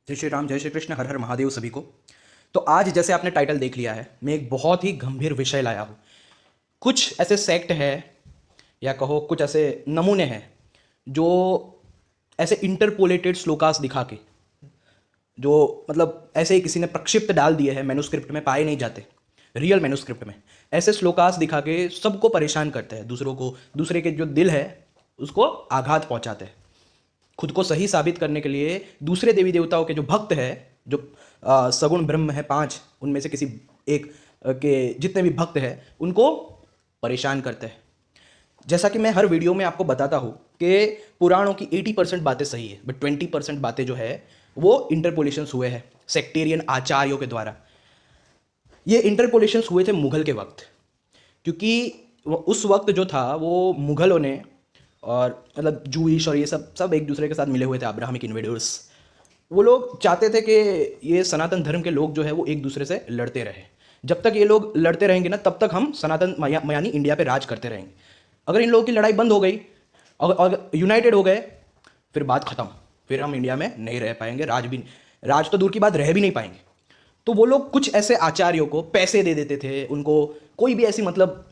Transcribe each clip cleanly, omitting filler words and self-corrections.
जय श्री राम, जय श्री कृष्ण, हर हर महादेव सभी को। तो आज जैसे आपने टाइटल देख लिया है, मैं एक बहुत ही गंभीर विषय लाया हूँ। कुछ ऐसे सेक्ट है या कहो कुछ ऐसे नमूने हैं जो ऐसे इंटरपोलेटेड श्लोकास दिखा के, जो मतलब ऐसे ही किसी ने प्रक्षिप्त डाल दिए हैं, मैन्युस्क्रिप्ट में पाए नहीं जाते, रियल मैन्युस्क्रिप्ट में ऐसे श्लोकास दिखा के सबको परेशान करते हैं, दूसरों को, दूसरे के जो दिल है उसको आघात पहुंचाते हैं। खुद को सही साबित करने के लिए दूसरे देवी देवताओं के जो भक्त है, जो सगुण ब्रह्म है पांच, उनमें से किसी एक के जितने भी भक्त हैं उनको परेशान करते हैं। जैसा कि मैं हर वीडियो में आपको बताता हूँ कि पुराणों की 80% बातें सही है, बट 20% बातें जो है वो इंटरपोलेशंस हुए हैं सेक्टेरियन आचार्यों के द्वारा। ये इंटरपोलेशंस हुए थे मुगल के वक्त, क्योंकि उस वक्त जो था वो मुगलों ने और मतलब जूइश और ये सब सब एक दूसरे के साथ मिले हुए थे, अब्राहमिक इन्वेडर्स। वो लोग चाहते थे कि ये सनातन धर्म के लोग जो है वो एक दूसरे से लड़ते रहे। जब तक ये लोग लड़ते रहेंगे ना, तब तक हम सनातन यानी इंडिया पे राज करते रहेंगे। अगर इन लोगों की लड़ाई बंद हो गई और यूनाइटेड हो गए, फिर बात खत्म, फिर हम इंडिया में नहीं रह पाएंगे, राज तो दूर की बात रह भी नहीं पाएंगे। तो वो लोग कुछ ऐसे आचार्यों को पैसे दे देते थे, उनको कोई भी ऐसी मतलब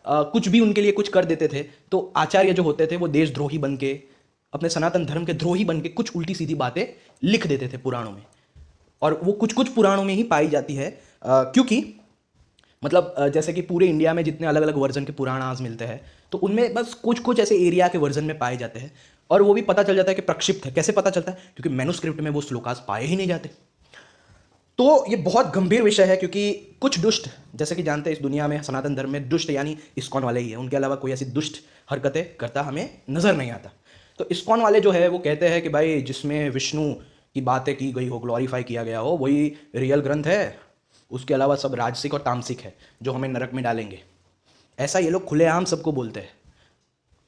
कुछ भी उनके लिए कुछ कर देते थे। तो आचार्य जो होते थे वो देशद्रोही बन के, अपने सनातन धर्म के द्रोही बन के कुछ उल्टी सीधी बातें लिख देते थे पुराणों में। और वो कुछ कुछ पुराणों में ही पाई जाती है, क्योंकि मतलब जैसे कि पूरे इंडिया में जितने अलग अलग वर्जन के पुराण आज मिलते हैं, तो उनमें बस कुछ कुछ ऐसे एरिया के वर्जन में पाए जाते हैं। और वो भी पता चल जाता है कि प्रक्षिप्त है। कैसे पता चलता है? क्योंकि मैन्युस्क्रिप्ट में वो श्लोकास पाए ही नहीं जाते। तो ये बहुत गंभीर विषय है, क्योंकि कुछ दुष्ट, जैसे कि जानते हैं इस दुनिया में सनातन धर्म में दुष्ट यानी इस्कॉन वाले ही है, उनके अलावा कोई ऐसी दुष्ट हरकतें करता हमें नजर नहीं आता। तो इस्कॉन वाले जो है वो कहते हैं कि भाई जिसमें विष्णु की बातें की गई हो, ग्लोरीफाई किया गया हो, वही रियल ग्रंथ है। उसके अलावा सब राजसिक और तामसिक है जो हमें नरक में डालेंगे। ऐसा ये लोग खुलेआम सबको बोलते हैं।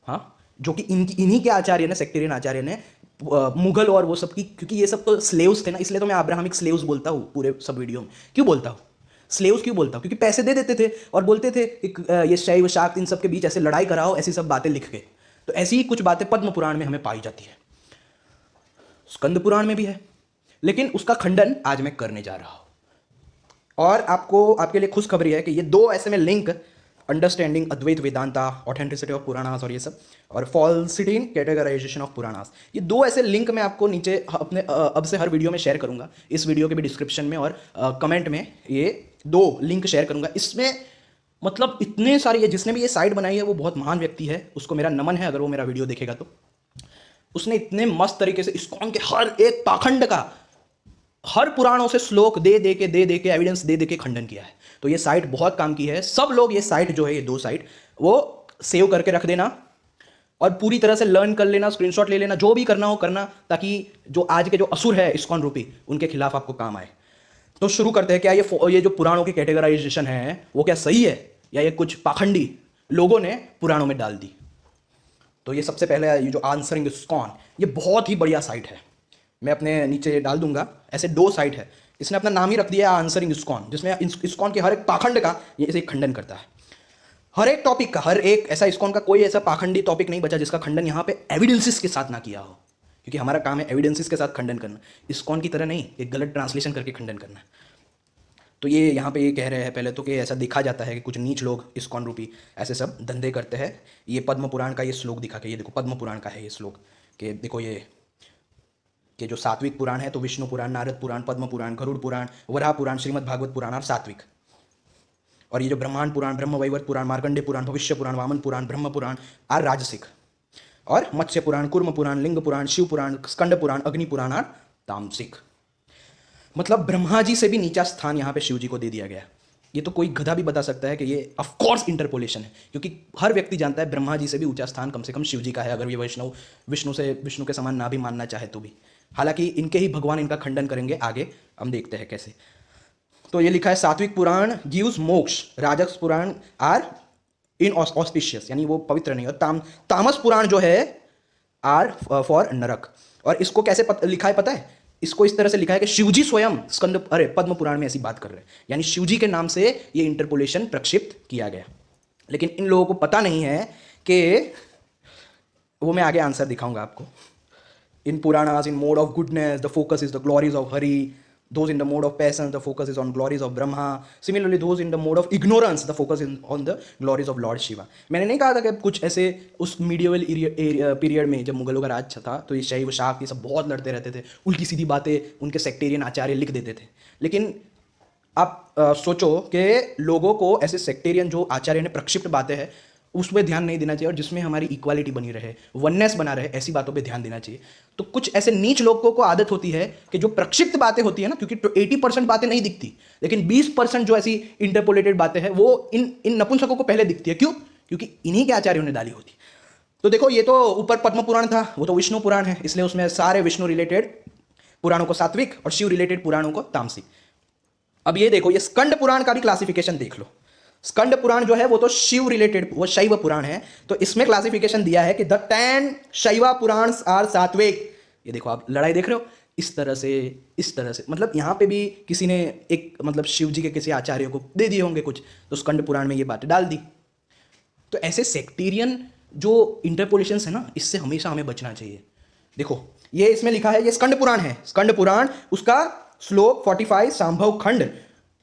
हाँ, जो कि इन्हीं के आचार्य ने, सेक्टेरियन आचार्य ने मुगल और वो सब की, क्योंकि ये सब तो स्लेव्स थे ना, इसलिए तो मैं अब्राहमिक स्लेव्स बोलता हूँ पूरे सब वीडियो में। क्यों बोलता हूँ स्लेव्स, क्यों बोलता हूँ? क्योंकि पैसे दे देते थे और बोलते थे कि ये शैव शाक्त इन सब के बीच ऐसे लड़ाई कराओ, ऐसी सब बातें लिख के। तो ऐसी ही कुछ बातें पद्म पुराण में हमें पाई जाती है, स्कंद पुराण में भी है, लेकिन उसका खंडन आज मैं करने जा रहा हूँ। और आपको, आपके लिए खुशखबरी है कि ये दो ऐसे में link, understanding Advaita Vedanta, authenticity of Puranas और ये सब, और falsity in categorisation of Puranas, ये दो ऐसे लिंक मैं आपको नीचे अपने अब से हर वीडियो में शेयर करूंगा। इस वीडियो के भी डिस्क्रिप्शन में और कमेंट में ये दो लिंक शेयर करूंगा। इसमें मतलब इतने सारे, ये जिसने भी ये साइट बनाई है वो बहुत महान व्यक्ति है, उसको मेरा नमन है अगर वो मेरा वीडियो देखेगा तो। उसने इतने मस्त तरीके से इस्कॉन के हर एक पाखंड का, हर पुराणों से श्लोक दे के एविडेंस दे के खंडन किया है। तो ये साइट बहुत काम की है। सब लोग ये साइट जो है, ये दो साइट, वो सेव करके रख देना और पूरी तरह से लर्न कर लेना, स्क्रीनशॉट ले लेना, जो भी करना हो करना, ताकि जो आज के जो असुर है इस्कॉन रूपी, उनके खिलाफ आपको काम आए। तो शुरू करते हैं। क्या ये जो पुराणों की कैटेगराइजेशन है वो क्या सही है, या ये कुछ पाखंडी लोगों ने पुराणों में डाल दी? तो ये सबसे पहले ये जो आंसरिंग इस्कॉन, ये बहुत ही बढ़िया साइट है, मैं अपने नीचे डाल दूंगा। ऐसे दो साइट है, इसने अपना नाम ही रख दिया आंसरिंग इस्कॉन, जिसमें इस्कॉन के हर एक पाखंड का ये इसे खंडन करता है। हर एक टॉपिक का, हर एक ऐसा इस्कॉन का कोई ऐसा पाखंडी टॉपिक नहीं बचा जिसका खंडन यहाँ पे एविडेंसेस के साथ ना किया हो, क्योंकि हमारा काम है एविडेंसेस के साथ खंडन करना, इस्कॉन की तरह नहीं एक गलत ट्रांसलेशन करके खंडन करना। तो ये यहाँ पे ये कह रहे हैं पहले तो कि ऐसा देखा जाता है कि कुछ नीच लोग इस्कॉन रूपी ऐसे सब धंधे करते हैं। ये पद्म पुराण का ये श्लोक दिखा के, ये देखो पद्म पुराण का है ये श्लोक, कि देखो ये कि जो सात्विक पुराण है तो विष्णु पुराण, नारद पुराण, पद्म पुराण, गरुड़ पुराण, वराह पुराण, श्रीमद् भागवत पुराण और सात्विक। और ये जो ब्रह्मांड पुराण, ब्रह्म वैवर्त पुराण, मार्कंडे पुराण, भविष्य पुराण, वामन पुराण, ब्रह्म पुराण और राजसिक, और मत्स्य पुराण, कुर्म पुराण, लिंग पुराण, शिव पुराण, स्कंद पुराण, अग्नि पुराण और तामसिक। मतलब ब्रह्मा जी से भी नीचा स्थान यहाँ पे शिव जी को दे दिया गया। ये तो कोई गधा भी बता सकता है कि ये ऑफकोर्स इंटरपोलेशन है, क्योंकि हर व्यक्ति जानता है ब्रह्मा जी से भी ऊंचा स्थान कम से कम शिव जी का है, अगर ये विष्णु के समान ना भी मानना चाहे तो भी। हालांकि इनके ही भगवान इनका खंडन करेंगे आगे, हम देखते हैं कैसे। तो ये लिखा है सात्विक पुराण गिव्स मोक्ष, राजस पुराण आर इन ऑस्पिशियस यानी वो पवित्र नहीं, और तामस पुराण जो है आर फॉर नरक। और इसको कैसे लिखा है पता है? इसको इस तरह से लिखा है कि शिवजी स्वयं पद्म पुराण में ऐसी बात कर रहे हैं, यानी शिवजी के नाम से ये इंटरपोलेशन प्रक्षिप्त किया गया। लेकिन इन लोगों को पता नहीं है कि, वो मैं आगे आंसर दिखाऊंगा आपको, In Puranas, in mode of goodness, the focus is the glories of Hari. Those in the mode of passion, the focus is on glories of Brahma. Similarly, those in the mode of ignorance, the focus is on the glories of Lord Shiva. मैंने नहीं कहा था कि कुछ ऐसे उस medieval period में जब मुगलों का राज था तो ये शैव शाक्त ये सब बहुत लड़ते रहते थे, उल्टी सीधी बातें उनके सेक्टेरियन आचार्य लिख देते थे. लेकिन आप सोचो कि लोगों को ऐसे सेक्टेरियन जो आचार्य ने प्रक्षिप्त बातें हैं उस पर ध्यान नहीं देना चाहिए, और जिसमें हमारी इक्वालिटी बनी रहे, वननेस बना रहे, ऐसी बातों पे ध्यान देना चाहिए. तो कुछ ऐसे नीच लोगों को आदत होती है कि जो प्रक्षिप्त बातें होती है ना, क्योंकि 80% बातें नहीं दिखती, लेकिन 20% जो ऐसी इंटरपोलेटेड बातें हैं वो इन नपुंसकों को पहले दिखती है. क्यों? क्योंकि इन्हीं के आचार्यों ने डाली होती. तो देखो, ये तो ऊपर पद्म पुराण था, वो तो विष्णु पुराण है, इसलिए उसमें सारे विष्णु रिलेटेड पुराणों को सात्विक और शिव रिलेटेड पुराणों को तामसिक. अब ये देखो, ये स्कंद पुराण का भी क्लासिफिकेशन देख लो. स्कंद पुराण जो है वो तो शिव रिलेटेड, वो शैव पुराण है. तो इसमें क्लासिफिकेशन दिया है कि द 10 शैवा पुराण्स आर सात्विक. ये देखो, आप लड़ाई देख रहे हो, इस तरह से, मतलब यहाँ पे भी किसी ने एक मतलब शिव जी के किसी आचार्य को दे दिए होंगे कुछ, तो स्कंद पुराण में ये बातें डाल दी. तो ऐसे सेक्टेरियन जो इंटरपोलेशंस है ना, इससे हमेशा हमें बचना चाहिए. देखो, ये इसमें लिखा है, ये स्कंद पुराण है. स्कंद पुराण, उसका श्लोक 45 संभव खंड,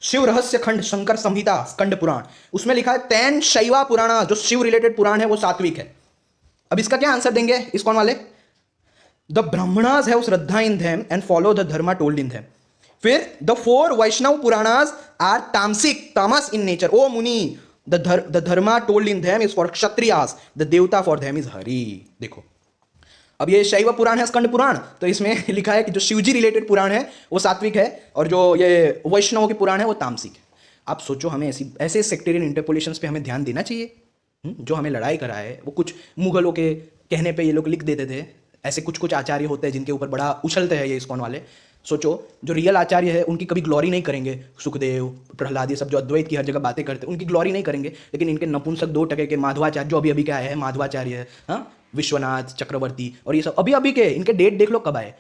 शिव रहस्य खंड, शंकर संहिता, स्कंद पुराण, उसमें लिखा है 10 शैवा पुराण, जो शिव रिलेटेड पुराण है वो सात्विक है. अब इसका क्या आंसर देंगे इस्कॉन वाले? The Brahmanas have Shraddha in them and follow the Dharma told in them. फिर द 4 वैष्णव पुराणास आर तामसिक, तामस इन नेचर. ओ मुनि, the Dharma told in them is for Kshatriyas, the देवता फॉर देम इज हरि. देखो, अब ये शैव पुराण है स्कंद पुराण, तो इसमें लिखा है कि जो शिवजी रिलेटेड पुराण है वो सात्विक है, और जो ये वैष्णव के पुराण है वो तामसिक है. आप सोचो, हमें ऐसे सेक्टेरियन इंटरपोलेशंस पे हमें ध्यान देना चाहिए. जो हमें लड़ाई करा है वो कुछ मुगलों के कहने पे ये लोग लिख देते थे. ऐसे कुछ आचार्य होते हैं जिनके ऊपर बड़ा उछलते हैं ये इस्कॉन वाले. सोचो, जो रियल आचार्य है उनकी कभी ग्लोरी नहीं करेंगे. सुखदेव, प्रहलाद, ये सब जो अद्वैत की हर जगह बातें करते हैं उनकी ग्लोरी नहीं करेंगे. लेकिन इनके नपुंसक 2% के माधवाचार्य, जो अभी के आए हैं माधवाचार्य है, हाँ, विश्वनाथ चक्रवर्ती, और ये सब अभी के, इनके डेट देख लो कब आए,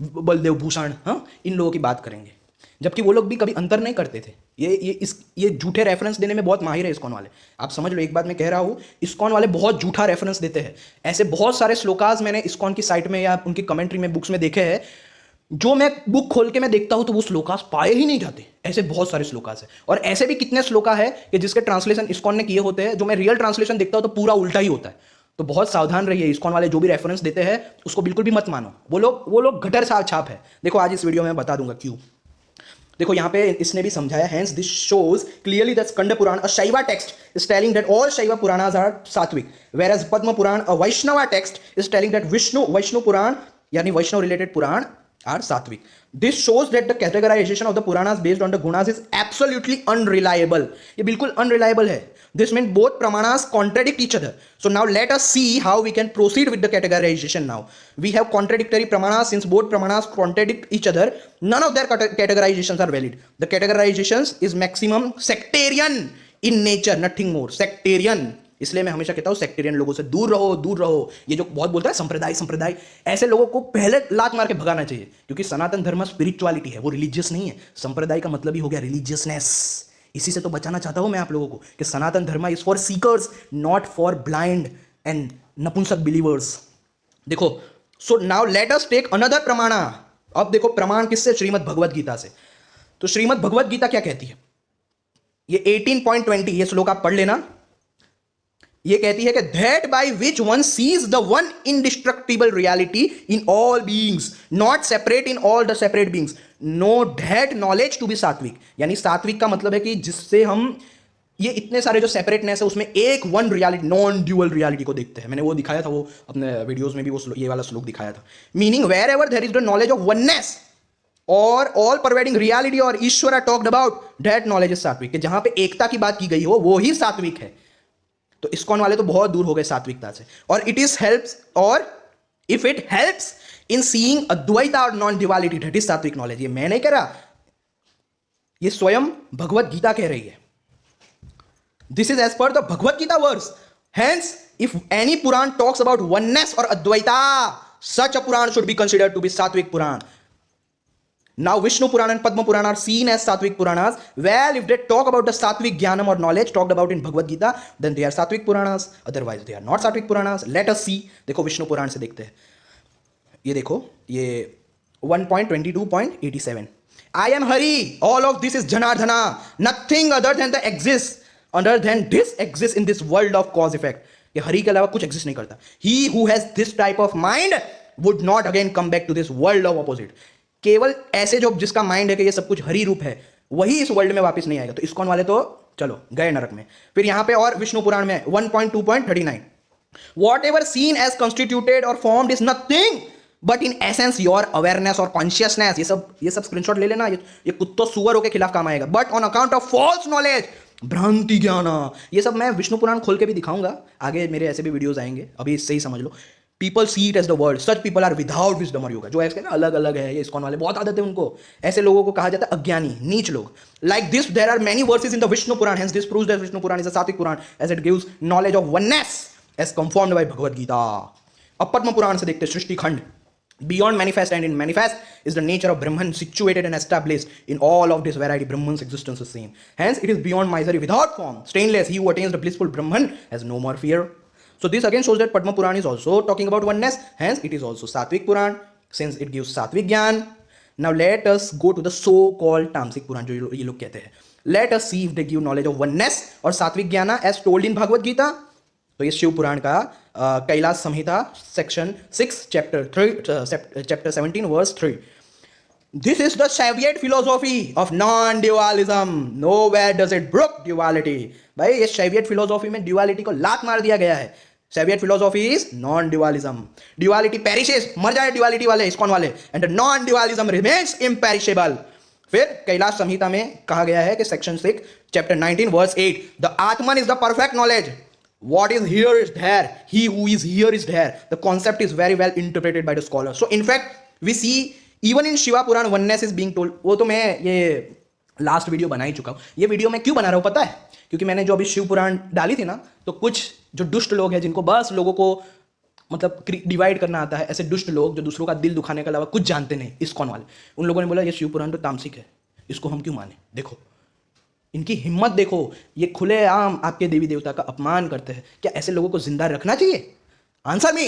बलदेव भूषण, हाँ, इन लोगों की बात करेंगे. जबकि वो लोग भी कभी अंतर नहीं करते थे. ये झूठे रेफरेंस देने में बहुत माहिर है इस्कॉन वाले. आप समझ लो, एक बात मैं कह रहा हूँ, इस्कॉन वाले बहुत झूठा रेफरेंस देते हैं. ऐसे बहुत सारे श्लोकास मैंने इस्कॉन की साइट में या उनकी कमेंट्री में, बुक्स में देखे हैं, जो मैं बुक खोल के मैं देखता हूँ तो वो श्लोकास पाए ही नहीं जाते. ऐसे बहुत सारे श्लोकास है, और ऐसे भी कितने श्लोका है कि जिसके ट्रांसलेशन इस्कॉन ने किए होते हैं, जो मैं रियल ट्रांसलेशन देखता हूँ तो पूरा उल्टा ही होता है. तो बहुत सावधान रहिए. इस्कॉन वाले जो भी रेफरेंस देते हैं उसको बिल्कुल भी मत मानो. वो लोग गटर छाप है. देखो, आज इस वीडियो में बता दूंगा क्यों. देखो, यहाँ पे इसने भी समझाया, hence this shows clearly that Skanda Purana, a Shaiva text, is telling that all Shaiva Puranas are sattvic, whereas Padma Purana, a Vaishnava text, is telling that Vaishnava Purana यानी Vaishnava related Purana are sattvic. This shows that the categorization of the Puranas based on the gunas is absolutely unreliable. ये बिल्कुल unreliable है. This means both pramanas contradict each other. So now let us see how we can proceed with the categorization now. We have contradictory pramanas. Since both pramanas contradict each other, none of their categorizations are valid. The categorizations is maximum sectarian in nature, nothing more. Sectarian. इसलिए मैं हमेशा कहता हूं sectarian लोगों से दूर रहो. ये जो बहुत बोलता है संप्रदाय, ऐसे लोगों को पहले लात मार के भगाना चाहिए. क्योंकि सनातन धर्म स्पिरिचुअलिटी है, वो रिलीजियस नहीं है. संप्रदाय का मतलब ही हो गया रिलीजियसनेस. इसी से तो बचाना चाहता हूं मैं आप लोगों को कि Sanatana Dharma is for seekers, not for blind and नपुंसक बिलीवर्स. देखो, so now let us take another pramana. अब देखो, प्रमाण किससे? श्रीमद् भगवद गीता से. तो श्रीमद् भगवद गीता क्या कहती है? ये 18.20, ये श्लोक आप पढ़ लेना. ये कहती है कि that by which one sees the one indestructible reality in all beings, not separate in all the separate beings, know that knowledge to be sattvic. यानी सात्विक का मतलब है कि जिससे हम ये इतने सारे जो सेपरेटनेस है उसमें एक one reality, non dual reality को देखते हैं. मैंने वो दिखाया था, वो अपने वीडियोस में भी वो ये वाला श्लोक दिखाया था. Meaning wherever there is the knowledge of oneness और ऑल परवेडिंग रियलिटी और Ishvara are talked about, that knowledge is sattvic. कि जहां पे एकता की बात की गई हो वो ही सात्विक है. तो इस्कॉन वाले तो बहुत दूर हो गए सात्विकता से. और इट इज हेल्प्स, और if it helps in seeing Advaita और नॉन ड्युअलिटी, दैट इज सात्विक नॉलेज. ये मैं नहीं कह रहा, ये स्वयं भगवत गीता कह रही है. This is as per the Bhagavad Gita verse. Hence if any Purana talks about oneness और Advaita, such a Purana should be considered to be sattvic Purana. Now Vishnu Puran and Padma Puran are seen as Sattvic Puranas. Well, if they talk about the Sattvic Jnanam or knowledge talked about in Bhagavad Gita, then they are Sattvic Puranas. Otherwise, they are not Sattvic Puranas. Let us see. देखो विष्णु पुराण से देखते हैं. ये देखो, ये 1.22.87, I am Hari, all of this is Janardhana, nothing other than the exists, other than this exists in this world of cause effect. ये हरि के अलावा कुछ एग्जिस्ट नहीं करता. He who has this type of mind would not again come back to this world of opposite. केवल ऐसे जो जिसका माइंड है कि ये सब कुछ हरि रूप है, वही इस वर्ल्ड में वापस नहीं आएगा. तो इस्कॉन वाले तो चलो गए नरक में. फिर यहां पे और विष्णु पुराण में 1.2.39, whatever seen as constituted or formed is nothing but in essence your awareness or consciousness. ये सब स्क्रीनशॉट ले लेना, ये कुत्तों सुअरों के खिलाफ काम आएगा. But on account of false knowledge, भ्रांति ज्ञान, ये सब मैं विष्णु पुराण खोल के भी दिखाऊंगा आगे, मेरे ऐसे भी वीडियोस आएंगे, अभी इससे ही समझ लो. People see it as the world, such people are without wisdom और योगा. जो ऐसे ना अलग अलग है, ये इस्कॉन वाले बहुत आदत है उनको, ऐसे लोगों को कहा जाता है अज्ञानी, नीच लोग. Like this there are many verses in the Vishnu Purana, hence this proves that Vishnu Purana is a sattvic Purana as it gives knowledge of oneness as confirmed by Bhagavad Gita. अब पद्म पुराण से देखते सृष्टि खंड. Beyond manifest and in manifest is the nature of Brahman, situated and established in all of this variety. Brahman's existence is seen. Hence, it is beyond misery, without form, stainless. He who attains the blissful Brahman has no more fear. So this again shows that Padma Puran is also talking about oneness. Hence, it is also Sattvic Puran, since it gives Sattvic Gyan. Now let us go to the so-called Tamasic Puran, जो ये लोग कहते हैं. Let us see if they give knowledge of oneness or Sattvic Jnana as told in Bhagavad Gita. तो ये शिव पुराण का Kailash Samhita section 6 chapter 17 verse 3. This is the Saivite philosophy of non dualism. Nowhere does it break duality. भाई ये सेवियट philosophy में duality को लात मार दिया गया है. Saivite philosophy is non dualism. Duality perishes, मर जाए ड्यूअलिटी वाले, इस्कॉन वाले, and non dualism remains imperishable. फिर कैलाश संहिता में कहा गया है कि section 6 chapter 19 verse 8, the atman is the perfect knowledge. What is here is there. He who is here is there. The concept is very well interpreted by the scholars. So in fact, we see even in Shiva Puran oneness is being told. वो तो मैं ये last video बना ही चुका हूँ. ये video मैं क्यों बना रहा हूँ पता है? क्योंकि मैंने जो अभी शिव पुराण डाली थी ना, तो कुछ जो दुष्ट लोग हैं जिनको बस लोगों को मतलब डिवाइड करना आता है, ऐसे दुष्ट लोग जो दूसरों का दिल दुखाने के अलावा कुछ जानते नहीं, इस्कॉन वाले, उन लोगों ने बोला ये शिव पुराण तो तामसिक है, इसको हम क्यों माने. देखो इनकी हिम्मत देखो, ये खुलेआम आपके देवी देवता का अपमान करते हैं. क्या ऐसे लोगों को जिंदा रखना चाहिए? Answer me.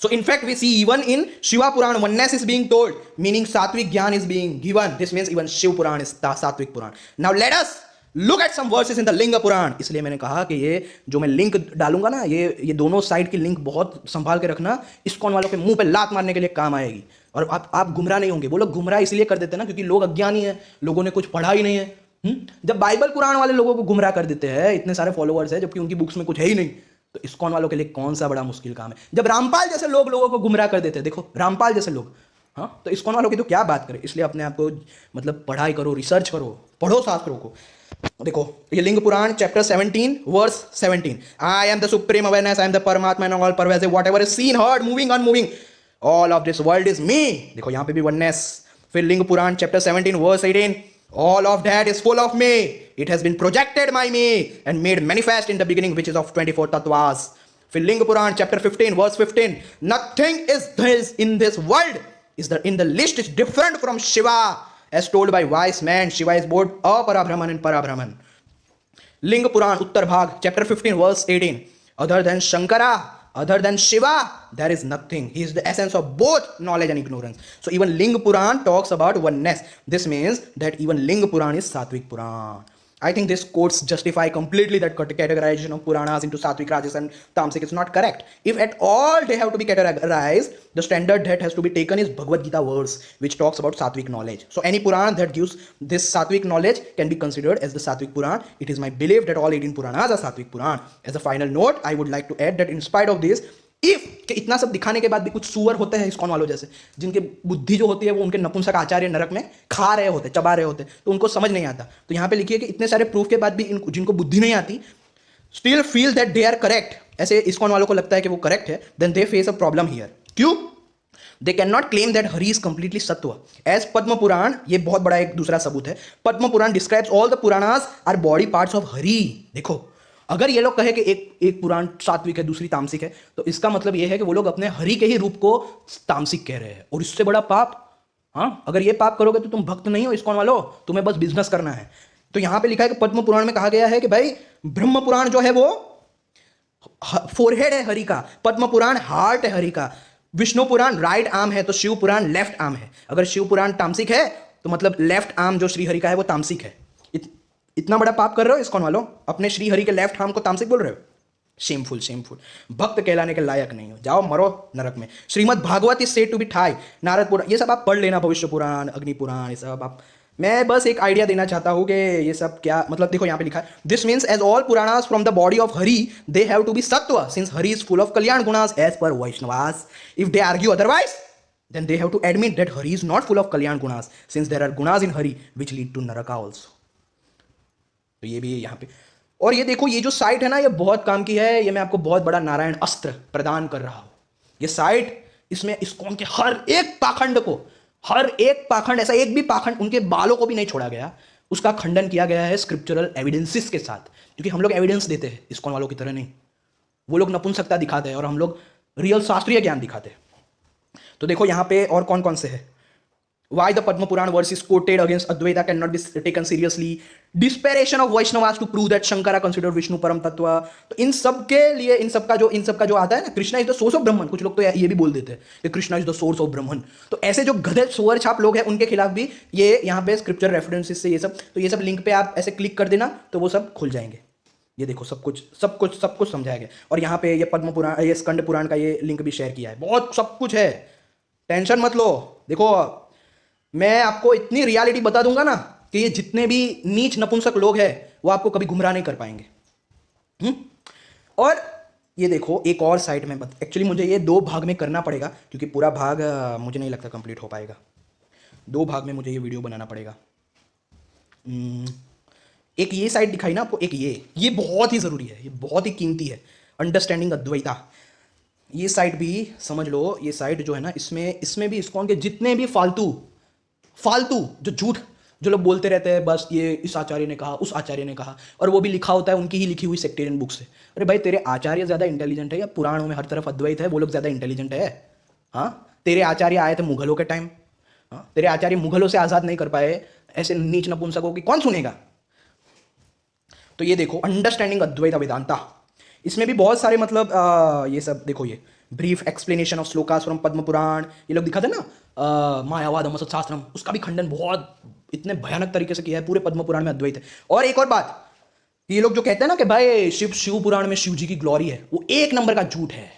So in fact we see even in Shiva Puran oneness is being told, meaning Sattvic Gyan is being given. This means even Shiv Puran is Sattvic Puran. Now let us look at some verses in the Linga Puran. इसलिए मैंने कहा कि ये जो मैं link डालूंगा ना, ये दोनों साइड की लिंक बहुत संभाल के रखना, इस्कॉन वालों के मुंह पे लात मारने के लिए काम आएगी. और आप गुमराह नहीं होंगे. वो लोग गुमराह इसलिए कर देते हैं ना क्योंकि लोग अज्ञानी है, लोगों ने कुछ पढ़ा ही नहीं है. जब बाइबल कुरान वाले लोगों को गुमराह कर देते हैं, इतने सारे फॉलोअर्स हैं जबकि उनकी बुक्स में कुछ है ही नहीं, तो इस्कॉन वालों के लिए कौन सा बड़ा मुश्किल काम है. जब रामपाल जैसे लोग लोगों को गुमराह कर देते हैं, देखो रामपाल जैसे लोग, हाँ, तो इस्कॉन वालों की तो क्या बात करें. इसलिए अपने आप को मतलब पढ़ाई करो, रिसर्च करो, पढ़ो शास्त्रों को. देखो ये Linga Purana chapter 17 verse 17, I am the supreme awareness, I am the Paramatma and all pervasive, whatever is seen, heard, moving, unmoving, all of this world is me. देखो यहाँ पे भी वननेस. फिर Linga Purana chapter 17 verse 18, all of that is full of me. It has been projected by me and made manifest in the beginning, which is of 24 tattvas. फिर लिंग पुराण chapter 15 verse 15, nothing is this in this world is in the list is different from Shiva, as told by wise man. Shiva is both Aparabrahman and Parabrahman. लिंग पुराण उत्तर भाग chapter 15 verse 18, other than Shankara, other than Shiva, there is nothing. He is the essence of both knowledge and ignorance. So even Ling Puran talks about oneness. This means that even Ling Puran is Sattvic Puran. I think this quotes justify completely that categorization of Puranas into Sattvic, Rajas and Tamasic. It's not correct. If at all they have to be categorized, the standard that has to be taken is Bhagavad Gita verse, which talks about Sattvic knowledge. So any Puran that gives this Sattvic knowledge can be considered as the Sattvic Puran. It is my belief that all 18 Puranas are Sattvic Puran. As a final note, I would like to add that in spite of this, if कि इतना सब दिखाने के बाद भी कुछ सुअर होते हैं इस्कॉन वालों जैसे, जिनके बुद्धि जो होती है वो उनके नपुंसक आचार्य नरक में खा रहे होते, चबा रहे होते, तो उनको समझ नहीं आता. तो यहाँ पे लिखिए कि इतने सारे प्रूफ के बाद भी जिनको बुद्धि नहीं आती, still feel that they are correct, ऐसे इस्कॉन वालों को लगता है कि वो करेक्ट है, then they face a problem here. क्यों? They can not claim that Hari is completely sattva. As Padma Purana, ये बहुत बड़ा एक दूसरा सबूत है, Padma Purana describes all the Puranas are body parts of Hari. देखो अगर ये लोग कहे कि एक पुराण सात्विक है दूसरी तामसिक है, तो इसका मतलब ये है कि वो लोग अपने हरि के ही रूप को तामसिक कह रहे हैं. और इससे बड़ा पाप, हाँ, अगर ये पाप करोगे तो तुम भक्त नहीं हो इस्कॉन वालों, तुम्हें बस बिजनेस करना है. तो यहां पे लिखा है कि पद्म पुराण में कहा गया है कि भाई ब्रह्म पुराण जो है वो फोरहेड है हरि का, पद्म पुराण हार्ट है हरि का, विष्णु पुराण राइट आर्म है तो शिव पुराण लेफ्ट आर्म है। अगर शिव पुराण तामसिक है तो मतलब लेफ्ट आर्म जो श्रीहरि का है वो तामसिक है। इतना बड़ा पाप कर रहे हो इस्कॉन वालों, अपने श्रीहरि के लेफ्ट आर्म को तामसिक बोल रहे हो। शेमफुल शेमफुल, भक्त कहलाने के लायक नहीं हो, जाओ मरो नरक में। Srimad Bhagavata is said to be thigh, Narada Purana ये सब आप पढ़ लेना, भविष्य पुराण, अग्नि पुराण, ये सब आप। मैं बस एक आइडिया देना चाहता हूँ कि ये सब क्या मतलब। देखो यहाँ पे लिखा है this means as all Puranas from the body of Hari they have to be sattva since Hari is full of kalyana gunas as per Vaishnavas. If they argue otherwise then they have to admit that Hari is not full of Kalyan gunas since there are gunas in Hari which lead to Naraka also। तो ये भी है यहाँ पे। और ये देखो ये जो साइट है ना ये बहुत काम की है, ये मैं आपको बहुत बड़ा नारायण अस्त्र प्रदान कर रहा हूँ। ये साइट इसमें इस्कॉन के हर एक पाखंड को, हर एक पाखंड, ऐसा एक भी पाखंड उनके बालों को भी नहीं छोड़ा गया, उसका खंडन किया गया है स्क्रिप्चरल एविडेंसेस के साथ। क्योंकि हम लोग एविडेंस देते हैं इस्कॉन वालों की तरह नहीं, वो लोग नपुंसकता दिखाते हैं और हम लोग रियल शास्त्रीय ज्ञान दिखाते हैं। तो देखो यहाँ पे और कौन कौन से है। Why the Padma Purana verse is quoted against Advaita can not be taken seriously, desperation of Vaishnavas to prove that Shankara consider Vishnu param tattva. तो इन सब के लिए इन सब का जो आता है ना, Krishna is the source of Brahman, कुछ लोग तो ये भी बोल देते हैं कि Krishna is the source of Brahman. तो ऐसे जो गधे सुअर छाप लोग हैं उनके खिलाफ भी ये यहाँ पे स्क्रिप्चर रेफरेंसेस से ये सब, तो ये सब लिंक पे आप ऐसे क्लिक कर देना तो वो सब खुल जाएंगे। ये देखो सब कुछ समझाया गया। और यहाँ पे ये पद्म पुराण, ये स्कंद पुराण का ये लिंक भी शेयर किया है, बहुत सब कुछ है, टेंशन मत लो। देखो मैं आपको इतनी रियलिटी बता दूंगा ना कि ये जितने भी नीच नपुंसक लोग हैं वो आपको कभी गुमराह नहीं कर पाएंगे। और ये देखो एक और साइट में एक्चुअली मुझे ये 2 भाग में करना पड़ेगा क्योंकि पूरा भाग मुझे नहीं लगता कंप्लीट हो पाएगा। 2 भाग में मुझे ये वीडियो बनाना पड़ेगा। एक ये साइट दिखाई ना आपको, एक ये बहुत ही ज़रूरी है, ये बहुत ही कीमती है, अंडरस्टैंडिंग अद्वैता। ये साइट भी समझ लो, ये साइट जो है ना इसमें भी इस्कॉन के जितने भी फालतू जो झूठ जो लोग बोलते रहते हैं, बस ये इस आचार्य ने कहा, उस आचार्य ने कहा, और वो भी लिखा होता है उनकी ही लिखी हुई सेक्टेरियन बुक से। अरे भाई तेरे आचार्य ज़्यादा इंटेलिजेंट है या पुराणों में हर तरफ अद्वैत है वो लोग ज़्यादा इंटेलिजेंट है? हाँ, तेरे आचार्य आए थे मुगलों के टाइम, हाँ तेरे आचार्य मुगलों से आज़ाद नहीं कर पाए, ऐसे नीच नपुंसकों की कौन सुनेगा? तो ये देखो अंडरस्टैंडिंग अद्वैत वेदांता, इसमें भी बहुत सारे मतलब ये सब देखो, ये brief explanation of shlokas from Padma Purana, ये लोग दिखाते ना मायावाद शास्त्रम, उसका भी खंडन बहुत इतने भयानक तरीके से किया है। पूरे पद्म पुराण में अद्वैत है। और एक और बात, ये लोग जो कहते हैं ना कि भाई शिव पुराण में शिव जी की ग्लोरी है, वो 1 नंबर का झूठ है।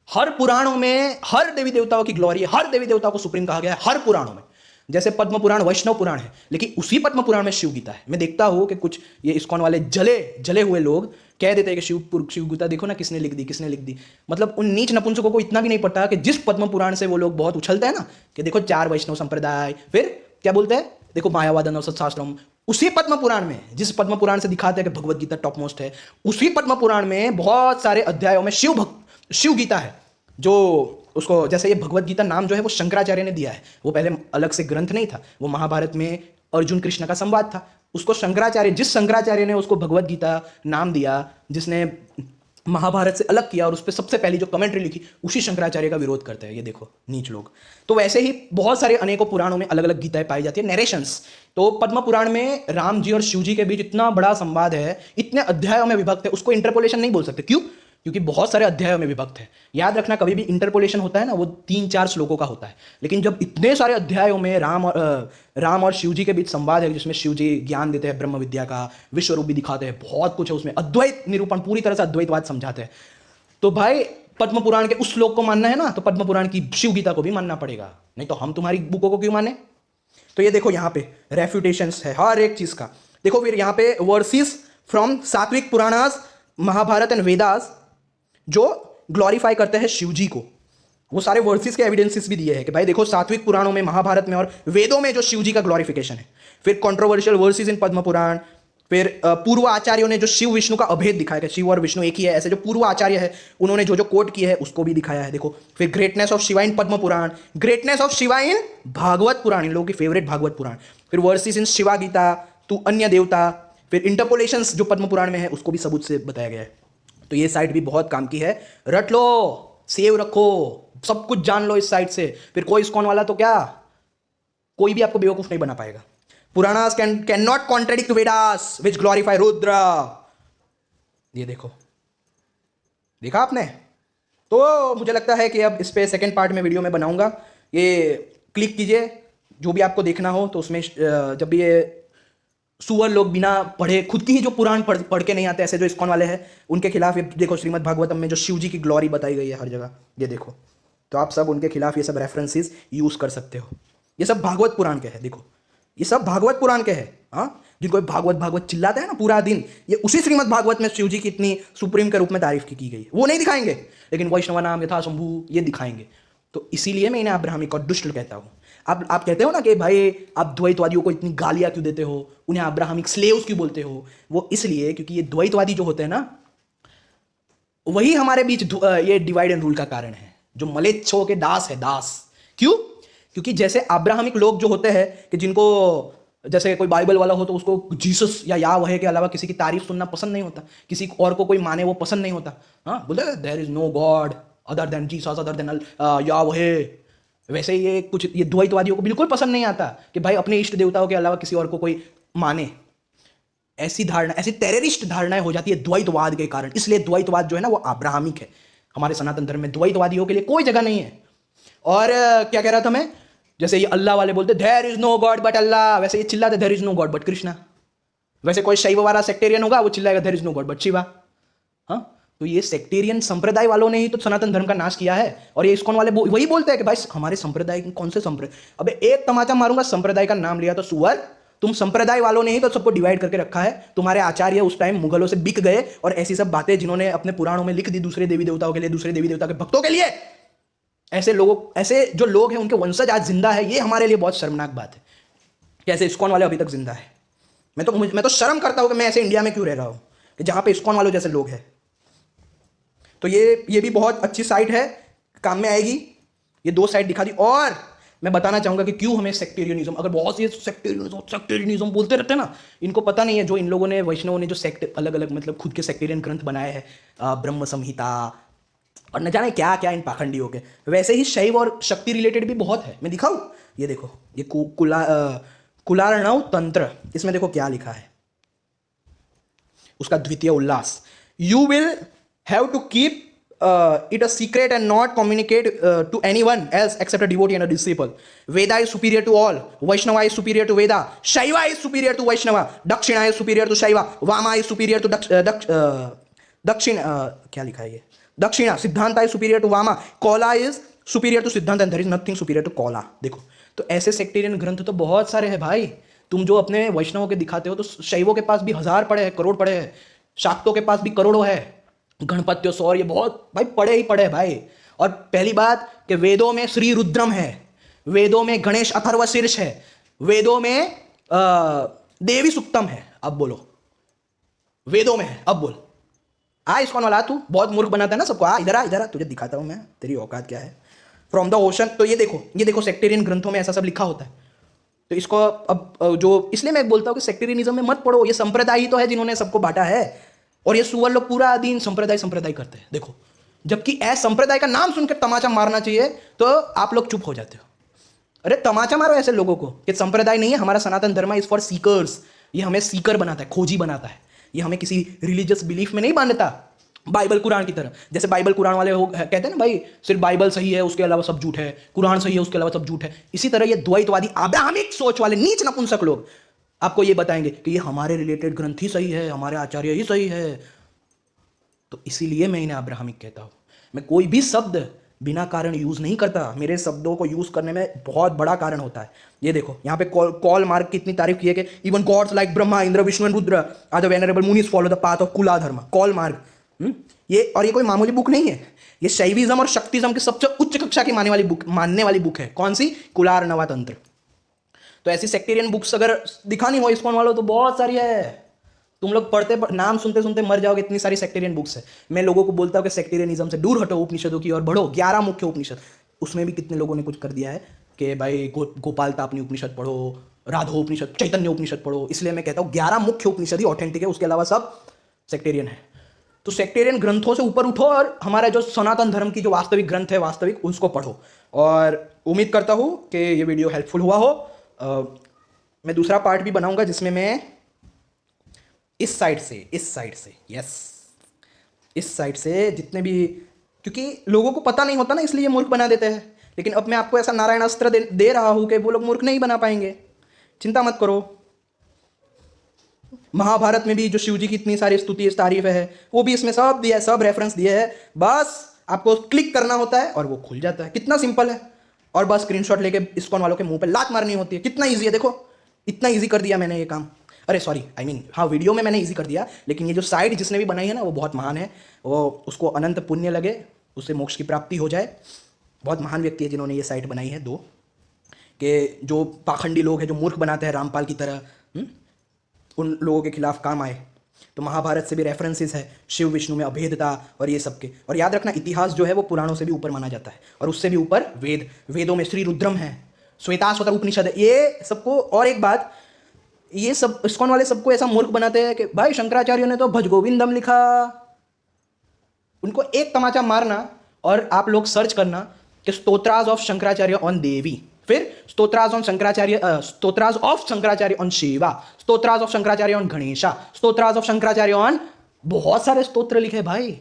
हर पुराणों में हर देवी देवताओं की ग्लोरी है, हर देवी देवताओं को सुप्रीम कहा गया है हर पुराणों में। जैसे पद्म पुराण वैष्णव पुराण है, लेकिन उसी पद्म पुराण में शिव गीता है। मैं देखता हूँ कि कुछ ये इस्कॉन वाले जले हुए लोग कह देते हैं कि शिव गीता देखो ना किसने लिख दी। मतलब उन नीच नपुंसकों को इतना भी नहीं पता कि जिस पद्म पुराण से वो लोग बहुत उछलते हैं ना कि देखो 4 वैष्णव संप्रदाय, फिर क्या बोलते हैं, देखो मायावाद शास्त्रम, उसी पद्म पुराण में, जिस पद्म पुराण से दिखाते हैं कि भगवत गीता टॉप मोस्ट है, उसी पद्म पुराण में बहुत सारे अध्यायों में शिव गीता है। जो उसको जैसे ये भगवत गीता नाम जो है वो शंकराचार्य ने दिया है, वो पहले अलग से ग्रंथ नहीं था, वो महाभारत में अर्जुन कृष्ण का संवाद था, उसको जिस शंकराचार्य ने उसको भगवत गीता नाम दिया, जिसने महाभारत से अलग किया और उस पर सबसे पहली जो कमेंट्री लिखी, उसी शंकराचार्य का विरोध करते हैं। ये देखो नीच लोग। तो वैसे ही बहुत सारे अनेकों पुराणों में अलग अलग गीताएं पाई जाती है, नरेशंस। तो पद्म पुराण में राम जी और शिव जी के बीच इतना बड़ा संवाद है, इतने अध्यायों में विभक्त है, उसको इंटरपोलेशन नहीं बोल सकते। क्यों? क्योंकि बहुत सारे अध्यायों में विभक्त है। याद रखना, कभी भी इंटरपोलेशन होता है ना, वो 3-4 श्लोकों का होता है, लेकिन जब इतने सारे अध्यायों में राम और शिव जी के बीच संवाद है, जिसमें शिव जी ज्ञान देते हैं ब्रह्म विद्या का, विश्व रूप भी दिखाते हैं, बहुत कुछ है उसमें, अद्वैत निरूपण पूरी तरह से अद्वैतवाद समझाते हैं। तो भाई पद्म पुराण के उस श्लोक को मानना है ना, तो पद्म पुराण की शिव गीता को भी मानना पड़ेगा, नहीं तो हम तुम्हारी बुकों को क्यों माने? तो ये देखो यहाँ पे रेफ्यूटेशंस है हर एक चीज का। देखो फिर यहाँ पे वर्सेस फ्रॉम सात्विक पुराणास, महाभारत एंड वेदास, जो ग्लोरीफाई करते हैं शिव जी को, वो सारे वर्सेस के एविडेंसेस भी दिए हैं कि भाई देखो सात्विक पुराणों में, महाभारत में और वेदों में जो शिव जी का ग्लोरिफिकेशन है। फिर कंट्रोवर्शियल वर्सेस इन पद्म पुराण, फिर पूर्व आचार्यों ने जो शिव विष्णु का अभेद दिखाया है, शिव और विष्णु एक ही है, ऐसे जो पूर्व आचार्य है उन्होंने जो कोट किए है उसको भी दिखाया है। देखो फिर greatness of Shiva in Padma Purana, greatness of Shiva in Bhagavata Purana, इन लोगों की फेवरेट भागवत पुराण, फिर वर्सेस इन शिवा गीता, तू अन्य देवता, फिर इंटरपोलेशंस जो पद्म पुराण में है उसको भी सबूत से बताया गया है। तो ये साइट भी बहुत काम की है, रट लो, सेव रखो, सब कुछ जान लो इस साइट से। फिर कोई इस्कॉन वाला तो क्या, कोई भी आपको बेवकूफ नहीं बना पाएगा। Puranas can not contradict Vedas which glorify Rudra. ये देखो, देखा आपने, तो मुझे लगता है कि अब इस पे सेकंड पार्ट में वीडियो में बनाऊंगा। ये क्लिक कीजिए जो भी आपको देखना हो, तो उसमें जब भी ये सुअर लोग बिना पढ़े खुद की ही जो पुराण पढ़ के नहीं आते, ऐसे जो इस्कॉन वाले हैं, उनके खिलाफ ये देखो श्रीमद् भागवतम में जो शिव जी की ग्लोरी बताई गई है हर जगह, ये देखो। तो आप सब उनके खिलाफ ये सब रेफरेंसेस यूज कर सकते हो। ये सब भागवत पुराण के हैं, देखो ये सब भागवत पुराण के हैं। हाँ, जिनको भागवत भागवत चिल्लाते हैं ना पूरा दिन, ये उसी श्रीमद् भागवत में शिव जी की इतनी सुप्रीम के रूप में तारीफ की गई है। वो नहीं दिखाएंगे, लेकिन वैष्णव नाम यथा शंभु ये दिखाएंगे। तो इसीलिए मैं इन्हें अब्राहमिक और दुष्ट कहता हूँ। आप कहते हो ना कि भाई आप द्वैतवादियों को इतनी गालियां क्यों देते हो, उन्हें अब्राहमिक स्लेव्स क्यों बोलते हो? वो इसलिए क्योंकि ये द्वैतवादी जो होते हैं ना, वही हमारे बीच ये डिवाइड एंड रूल का कारण है। जो मलेच्छों के दास है, दास क्यों? क्योंकि जैसे अब्राहमिक लोग जो होते हैं कि जिनको जैसे कोई बाइबल वाला हो तो उसको जीसस या याहवेह के अलावा किसी की तारीफ सुनना पसंद नहीं होता, किसी और को कोई माने वो पसंद नहीं होता। हाँ, बोलते there is no God other than Jesus other than Yahweh. वैसे ही ये कुछ ये द्वैतवादियों को बिल्कुल पसंद नहीं आता कि भाई अपने इष्ट देवताओं के अलावा किसी और को कोई माने। ऐसी धारणा, ऐसी टेररिस्ट धारणाएं हो जाती है द्वैतवाद के कारण। इसलिए द्वैतवाद जो है ना वो अब्राहमिक है। हमारे सनातन धर्म में द्वैतवादियों के लिए कोई जगह नहीं है। और क्या कह रहा था मैं, जैसे ये अल्लाह वाले बोलते there is no God but Allah, वैसे ये चिल्लाते there is no God but Krishna. वैसे कोई शैव वाला सेक्टेरियन होगा वो चिल्लाएगा there is no God but Shiva. हाँ, तो ये सेक्टेरियन संप्रदाय वालों ने ही तो सनातन धर्म का नाश किया है। और ये इस्कॉन वाले वही बोलते हैं कि भाई हमारे संप्रदाय, कौन से संप्रदाय? अबे एक तमाचा मारूंगा, संप्रदाय का नाम लिया तो सुअर। तुम संप्रदाय वालों ने ही तो सबको डिवाइड करके रखा है। तुम्हारे आचार्य उस टाइम मुगलों से बिक गए और ऐसी सब बातें जिन्होंने अपने पुराणों में लिख दी दूसरे देवी देवताओं के लिए, दूसरे देवी देवता के भक्तों के लिए, ऐसे लोगों, ऐसे जो लोग हैं उनके वंशज आज जिंदा है। ये हमारे लिए बहुत शर्मनाक बात है कि ऐसे इस्कॉन वाले अभी तक जिंदा है। मैं तो शर्म करता हूं कि मैं ऐसे इंडिया में क्यों रह रहा हूं कि जहां पे इस्कॉन वालों जैसे लोग हैं। तो ये भी बहुत अच्छी साइट है, काम में आएगी। ये दो साइट दिखा दी। और मैं बताना चाहूंगा कि क्यों हमें सेक्टेरियनिज्म, अगर बहुत सी सेक्टेरियनिज्म बोलते रहते हैं ना, इनको पता नहीं है जो इन लोगों ने, वैष्णवों ने जो सेक्ट अलग अलग मतलब खुद के सेक्टेरियन ग्रंथ बनाए हैं, ब्रह्म संहिता और न जाने क्या क्या इन पाखंडियों के, वैसे ही शैव और शक्ति रिलेटेड भी बहुत है। मैं दिखाऊं, ये देखो, ये कुलार्णव तंत्र, इसमें देखो क्या लिखा है, उसका द्वितीय उल्लास। You will have to keep it a secret and not communicate to anyone else except a devotee and a disciple. Veda is superior to all. Vaishnava is superior to Veda. Shaiva is superior to Vaishnava. Dakshina is superior to Shaiva. Vama is superior to Dakshina. क्या लिखा है ये? Dakshina. Siddhanta is superior to Vama. Kola is superior to Siddhanta and there is nothing superior to Kola. देखो, तो ऐसे sectarian ग्रंथ तो बहुत सारे हैं भाई। तुम जो अपने वैष्णवों के दिखाते हो, तो शैवों के पास भी 1000 पड़े हैं, करोड़ पड़े हैं। शाक्तों के पास भी करोड़ों है। गणपत्यो सौर, ये बहुत भाई पढ़े ही पढ़े भाई। और पहली बात कि वेदों में श्री रुद्रम है, वेदों में गणेश अथर्व शीर्ष है, वेदों में देवी सुक्तम है। अब बोलो, वेदों में है, अब बोल। इसकॉन वाला तू बहुत मूर्ख बनाता है ना सबको। इधर आ, तुझे दिखाता हूं मैं तेरी औकात क्या है। फ्रॉम द ओशन, तो ये देखो सेक्टेरियन ग्रंथों में ऐसा सब लिखा होता है। तो इसको अब जो, इसलिए मैं बोलता हूं कि सेक्टेरियनिज्म में मत पढ़ो। ये संप्रदाय ही तो है जिन्होंने सबको बांटा है। और ये सुअर लोग पूरा दिन संप्रदाय करते हैं, देखो। जबकि ऐसे संप्रदाय का नाम सुनकर तमाचा मारना चाहिए तो आप लोग चुप हो जाते हो। अरे तमाचा मारो ऐसे लोगों को कि संप्रदाय नहीं है, हमारा सनातन धर्म इज फॉर सीकर्स। ये हमें सीकर बनाता है, खोजी बनाता है। ये हमें किसी रिलीजियस बिलीफ में नहीं बांधता, बाइबल कुरान की तरह। जैसे बाइबल कुरान वाले कहते हैं ना भाई सिर्फ बाइबल सही है, उसके अलावा सब झूठ है, कुरान सही है, उसके अलावा सब झूठ है। इसी तरह ये द्वैतवादी अब्राहमिक सोच वाले नीच नपुंसक लोग आपको ये बताएंगे कि ये हमारे रिलेटेड ग्रंथ ही सही है, हमारे आचार्य ही सही है। तो इसीलिए मैं इन्हें अब्राहमिक कहता हूं। मैं कोई भी शब्द बिना कारण यूज नहीं करता। मेरे शब्दों को यूज करने में बहुत बड़ा कारण होता है। ये देखो यहाँ पे कॉल मार्क की इतनी तारीफ की है कि even gods like Brahma, Indra, Vishnu and Rudra are the venerable munis follow the path of kula dharma. Call mark ये कोई मामूली बुक नहीं है। ये शैविज्म और शक्तिज्म की सबसे उच्च कक्षा की मानने वाली बुक है। कौन सी? कुलार्णव तंत्र। तो ऐसी सेक्टेरियन बुक्स अगर दिखानी हो इस्कॉन वालों तो बहुत सारी है। तुम लोग पढ़ते नाम सुनते सुनते मर जाओगे, इतनी सारी सेक्टेरियन बुक्स है। मैं लोगों को बोलता हूँ कि सेक्टेरियनिज्म से दूर हटो, उपनिषदों की ओर बढ़ो। 11 मुख्य उपनिषद, उसमें भी कितने लोगों ने कुछ कर दिया है कि भाई गोपाल तापनी उपनिषद पढ़ो, राधो उपनिषद, चैतन्य उपनिषद पढ़ो। इसलिए मैं कहता हूँ 11 मुख्य उपनिषद ही ऑथेंटिक है, उसके अलावा सब सेक्टेरियन है। तो सेक्टेरियन ग्रंथों से ऊपर उठो और हमारा जो सनातन धर्म की जो वास्तविक ग्रंथ है, वास्तविक, उसको पढ़ो। और उम्मीद करता हूँ कि ये वीडियो हेल्पफुल हुआ हो। मैं दूसरा पार्ट भी बनाऊंगा जिसमें मैं इस साइड से जितने भी क्योंकि लोगों को पता नहीं होता ना, इसलिए मूर्ख बना देते हैं। लेकिन अब मैं आपको ऐसा नारायण अस्त्र दे रहा हूं कि वो लोग मूर्ख नहीं बना पाएंगे, चिंता मत करो। महाभारत में भी जो शिव जी की इतनी सारी स्तुति तारीफ है वो भी इसमें सब दिया है, सब रेफरेंस दिए है। बस आपको क्लिक करना होता है और वो खुल जाता है, कितना सिंपल है। और बस स्क्रीनशॉट लेके इस्कॉन वालों के मुंह पे लात मारनी होती है, कितना ईजी है। देखो इतना ईजी कर दिया मैंने ये काम। अरे सॉरी, आई मीन हाँ, वीडियो में मैंने ईजी कर दिया, लेकिन ये जो साइट जिसने भी बनाई है ना वो बहुत महान है। वो उसको अनंत पुण्य लगे, उससे मोक्ष की प्राप्ति हो जाए। बहुत महान व्यक्ति है जिन्होंने ये साइट बनाई है। दो कि जो पाखंडी लोग हैं, जो मूर्ख बनाते हैं रामपाल की तरह, उन लोगों के खिलाफ काम आए। तो महाभारत से भी रेफरेंसेस है शिव विष्णु में अभेदता और ये सब के। और याद रखना, इतिहास जो है वो पुराणों से भी ऊपर माना जाता है, और उससे भी ऊपर वेदों में श्री रुद्रम है, श्वेताश्वतर उपनिषद है, ये सबको। और एक बात, ये सब इस्कॉन वाले सबको ऐसा मूर्ख बनाते हैं कि भाई शंकराचार्य ने तो भज गोविंदम लिखा। उनको एक तमाचा मारना और आप लोग सर्च करना कि स्तोत्रास ऑफ शंकराचार्य ऑन देवी, फिर stotras of Shankaracharya on Shiva, stotras of Shankaracharya on Ganesha, stotras of Shankaracharya on, बहुत सारे स्तोत्र लिखे भाई।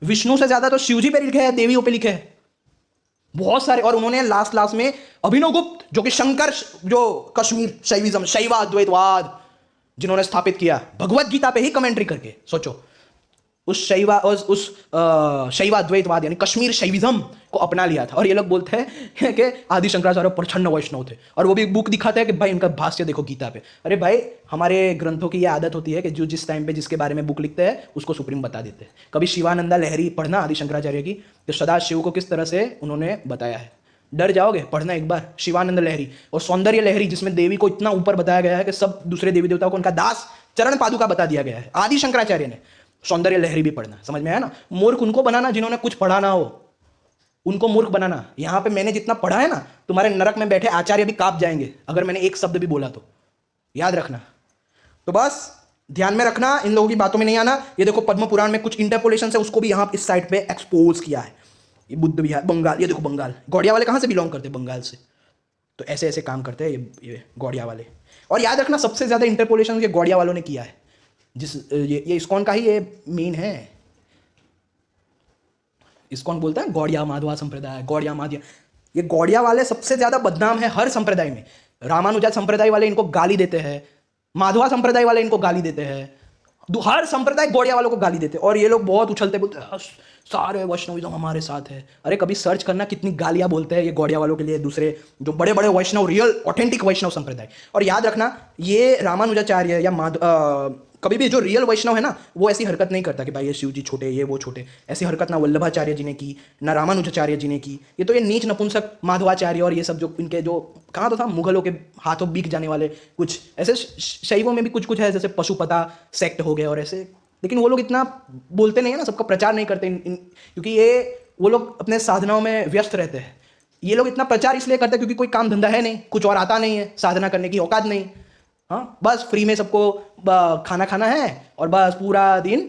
विष्णु से ज्यादा तो शिव जी पे लिखे हैं, देवियों पे लिखे हैं बहुत सारे। और उन्होंने लास्ट में अभिनव गुप्त, जो कि शंकर, जो कश्मीर शैविज्म, शैवाद्वैतवाद जिन्होंने स्थापित किया भगवत गीता पे ही कमेंट्री करके, सोचो उस शैवाद्वैतवाद यानी कश्मीर शैविज्म को अपना लिया था। और ये लोग बोलते हैं कि आदि शंकराचार्य प्रच्छन्न वैष्णव थे, और वो भी बुक दिखाते हैं कि भाई इनका भाष्य देखो गीता पे। अरे भाई, हमारे ग्रंथों की ये आदत होती है कि जो जिस टाइम पे जिसके बारे में बुक लिखते हैं उसको सुप्रीम बता देते हैं। कभी शिवानंदा लहरी पढ़ना आदि शंकराचार्य की, तो सदा शिव को किस तरह से उन्होंने बताया है। डर जाओगे, पढ़ना एक बार शिवानंद लहरी। और सौंदर्य लहरी, जिसमें देवी को इतना ऊपर बताया गया है कि सब दूसरे देवी देवताओं को उनका दास चरण पादुका बता दिया गया है, आदि शंकराचार्य ने। सौंदर्य लहरी भी पढ़ना, समझ में आया ना। मूर्ख उनको बनाना जिन्होंने कुछ पढ़ा ना हो, उनको मूर्ख बनाना। यहां पे मैंने जितना पढ़ा है ना, तुम्हारे नरक में बैठे आचार्य भी कांप जाएंगे अगर मैंने एक शब्द भी बोला तो, याद रखना। तो बस ध्यान में रखना, इन लोगों की बातों में नहीं आना। ये देखो पद्म पुराण में कुछ इंटरपोलेशन है, उसको भी यहां इस साइट पे एक्सपोज किया है। ये बुद्ध विहार बंगाल, ये देखो बंगाल, गौड़िया वाले कहां से बिलोंग करते हैं? बंगाल से। तो ऐसे ऐसे काम करते हैं ये गौड़िया वाले। और याद रखना, सबसे ज्यादा इंटरपोलेशन ये गौड़िया वालों ने किया है। ये इस्कॉन का ही ये मेन है। इस्कॉन बोलता है गौड़िया माधवा संप्रदाय, गौड़िया माधव। ये गौड़िया वाले सबसे ज्यादा बदनाम है हर संप्रदाय में। रामानुजा संप्रदाय वाले इनको गाली देते हैं, माधवा संप्रदाय वाले इनको गाली देते हैं, हर संप्रदाय गौड़िया वालों को गाली देते हैं। और ये लोग बहुत उछलते बोलते हैं सारे वैष्णविज्म हमारे साथ है। अरे कभी सर्च करना कितनी गालियां बोलते हैं ये गौड़िया वालों के लिए दूसरे जो बड़े बड़े वैष्णव, रियल ऑथेंटिक वैष्णव संप्रदाय। और याद रखना, ये रामानुजाचार्य या कभी भी जो रियल वैष्णव है ना, वो ऐसी हरकत नहीं करता कि भाई ये शिव जी छोटे, ये वो छोटे। ऐसी हरकत ना वल्लभाचार्य जी ने की, ना रामानुजाचार्य जी ने की। ये तो ये नीच नपुंसक माधवाचार्य और ये सब जो इनके जो कहा तो था मुगलों के हाथों बिक जाने वाले कुछ ऐसे शैवों में भी कुछ कुछ है, जैसे पशुपता सेक्ट हो गए और ऐसे। लेकिन वो लोग इतना बोलते नहीं है ना, सबका प्रचार नहीं करते क्योंकि वो लोग अपने साधनाओं में व्यस्त रहते हैं। ये लोग इतना प्रचार इसलिए करते हैं क्योंकि कोई काम धंधा है नहीं, कुछ और आता नहीं है, साधना करने की औकात नहीं। हाँ, बस फ्री में सबको खाना खाना है और बस पूरा दिन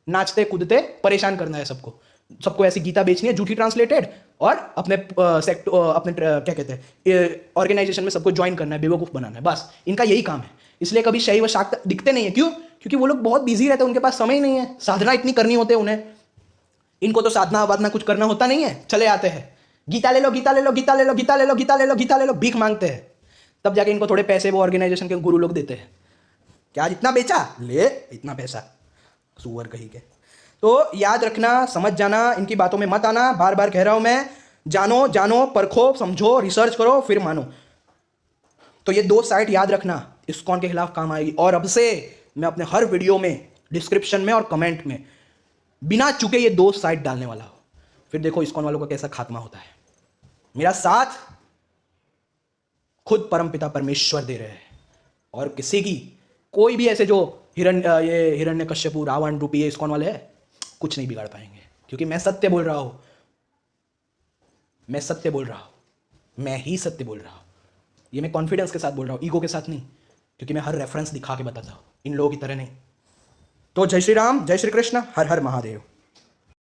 नाचते कूदते परेशान करना है सबको ऐसी गीता बेचनी है झूठी ट्रांसलेटेड, और अपने अपने क्या कहते हैं ऑर्गेनाइजेशन में सबको ज्वाइन करना है, बेवकूफ़ बनाना है। बस इनका यही काम है। इसलिए कभी शैव शाक्त दिखते नहीं है। क्यों? क्योंकि वो लोग बहुत बिजी रहते हैं, उनके पास समय ही नहीं है, साधना इतनी करनी होती है उन्हें। इनको तो साधना वाधना कुछ करना होता नहीं है, चले आते हैं गीता ले लो, गीता ले लो, गीता ले लो, गीता ले लो, गीता ले लो, गीता ले लो, भीख मांगते हैं। तब जाके इनको थोड़े पैसे वो ऑर्गेनाइजेशन के गुरु लोग देते हैं। क्या आज इतना बेचा, ले इतना पैसा, सुअर कहीं के। तो याद रखना, समझ जाना, इनकी बातों में मत आना। बार बार कह रहा हूं मैं, जानो, परखो, समझो, रिसर्च करो, फिर मानो। तो ये दो साइट याद रखना, इस्कॉन के खिलाफ काम आएगी। और अब से मैं अपने हर वीडियो में, डिस्क्रिप्शन में और कमेंट में बिना चुके ये दो साइट डालने वाला हूं। फिर देखो इस्कॉन वालों का कैसा खात्मा होता है। मेरा साथ खुद परमपिता परमेश्वर दे रहे हैं, और किसी की कोई भी ऐसे जो हिरण्यकश्यपु रावण रूपी ये इस्कॉन वाले हैं कुछ नहीं बिगाड़ पाएंगे, क्योंकि मैं सत्य बोल रहा हूं। मैं सत्य बोल रहा हूं, मैं ही सत्य बोल रहा हूं। ये मैं कॉन्फिडेंस के साथ बोल रहा हूं, ईगो के साथ नहीं, क्योंकि मैं हर रेफरेंस दिखा के बताता हूं, इन लोगों की तरह नहीं। तो जय श्री राम, जय श्री कृष्ण, हर हर महादेव।